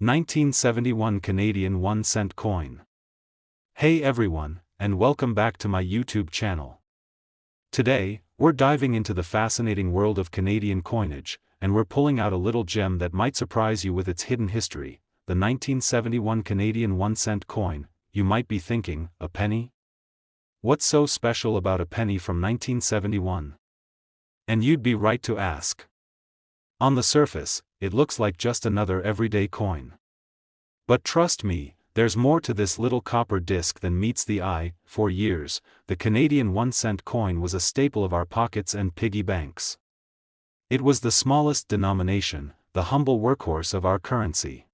1971 Canadian 1-cent coin. Hey everyone, and welcome back to my YouTube channel. Today, we're diving into the fascinating world of Canadian coinage, and we're pulling out a little gem that might surprise you with its hidden history, the 1971 Canadian 1-cent coin. You might be thinking, a penny? What's so special about a penny from 1971? And you'd be right to ask. On the surface, it looks like just another everyday coin. But trust me, there's more to this little copper disc than meets the eye. For years, the Canadian 1-cent coin was a staple of our pockets and piggy banks. It was the smallest denomination, the humble workhorse of our currency.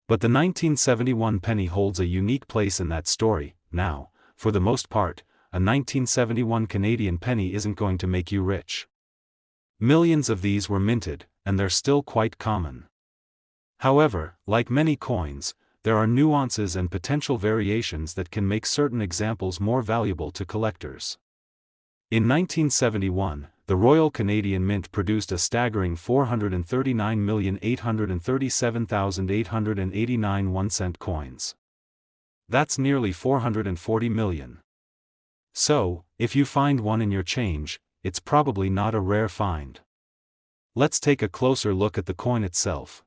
But the 1971 penny holds a unique place in that story. Now, for the most part, a 1971 Canadian penny isn't going to make you rich. Millions of these were minted, and they're still quite common. However, like many coins, there are nuances and potential variations that can make certain examples more valuable to collectors. In 1971, the Royal Canadian Mint produced a staggering 439,837,889 1-cent coins. That's nearly 440 million. So, if you find one in your change, it's probably not a rare find. Let's take a closer look at the coin itself.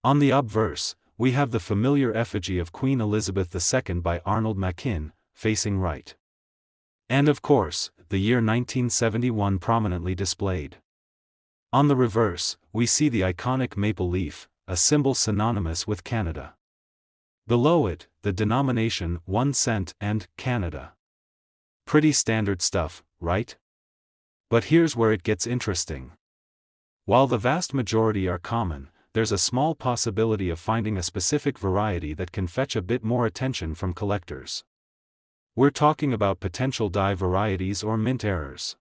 On the obverse, we have the familiar effigy of Queen Elizabeth II by Arnold Machin, facing right. And of course, the year 1971 prominently displayed. On the reverse, we see the iconic maple leaf, a symbol synonymous with Canada. Below it, the denomination 1 cent and Canada. Pretty standard stuff, right? But here's where it gets interesting. While the vast majority are common, there's a small possibility of finding a specific variety that can fetch a bit more attention from collectors. We're talking about potential die varieties or mint errors.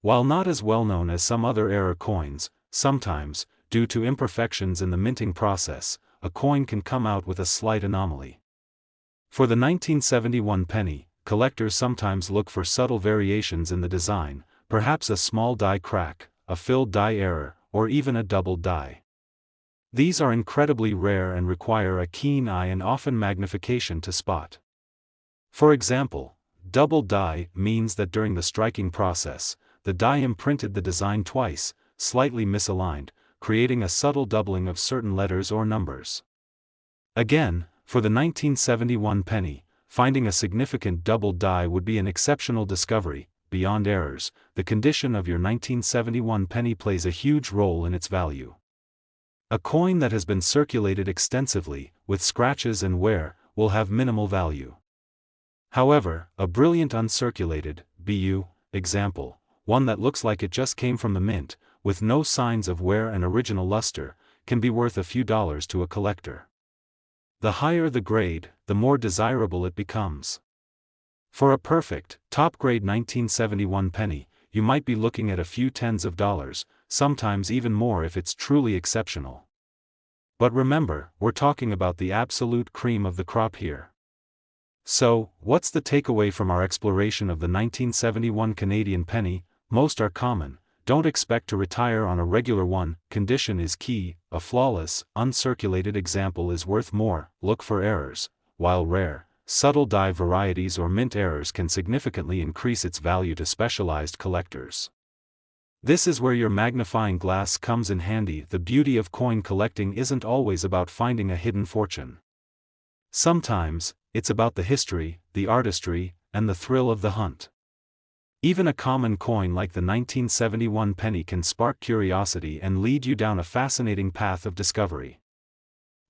While not as well known as some other error coins, sometimes, due to imperfections in the minting process, a coin can come out with a slight anomaly. For the 1971 penny, collectors sometimes look for subtle variations in the design, perhaps a small die crack, a filled die error, or even a doubled die. These are incredibly rare and require a keen eye and often magnification to spot. For example, doubled die means that during the striking process, the die imprinted the design twice, slightly misaligned, creating a subtle doubling of certain letters or numbers. Again, for the 1971 penny, finding a significant doubled die would be an exceptional discovery. Beyond errors, the condition of your 1971 penny plays a huge role in its value. A coin that has been circulated extensively, with scratches and wear, will have minimal value. However, a brilliant uncirculated BU example, one that looks like it just came from the mint, with no signs of wear and original luster, can be worth a few dollars to a collector. The higher the grade, the more desirable it becomes. For a perfect, top-grade 1971 penny, you might be looking at a few tens of dollars, sometimes even more if it's truly exceptional. But remember, we're talking about the absolute cream of the crop here. So, what's the takeaway from our exploration of the 1971 Canadian penny? Most are common. Don't expect to retire on a regular one. Condition is key. A flawless, uncirculated example is worth more. Look for errors. While rare, subtle die varieties or mint errors can significantly increase its value to specialized collectors. This is where your magnifying glass comes in handy. The beauty of coin collecting isn't always about finding a hidden fortune. Sometimes, it's about the history, the artistry, and the thrill of the hunt. Even a common coin like the 1971 penny can spark curiosity and lead you down a fascinating path of discovery.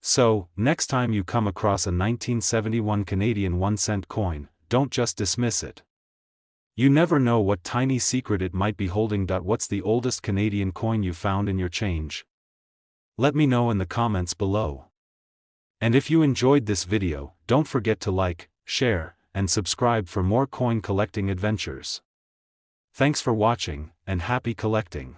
So, next time you come across a 1971 Canadian 1-cent coin, don't just dismiss it. You never know what tiny secret it might be holding. What's the oldest Canadian coin you found in your change? Let me know in the comments below. And if you enjoyed this video, don't forget to like, share, and subscribe for more coin collecting adventures. Thanks for watching, and happy collecting.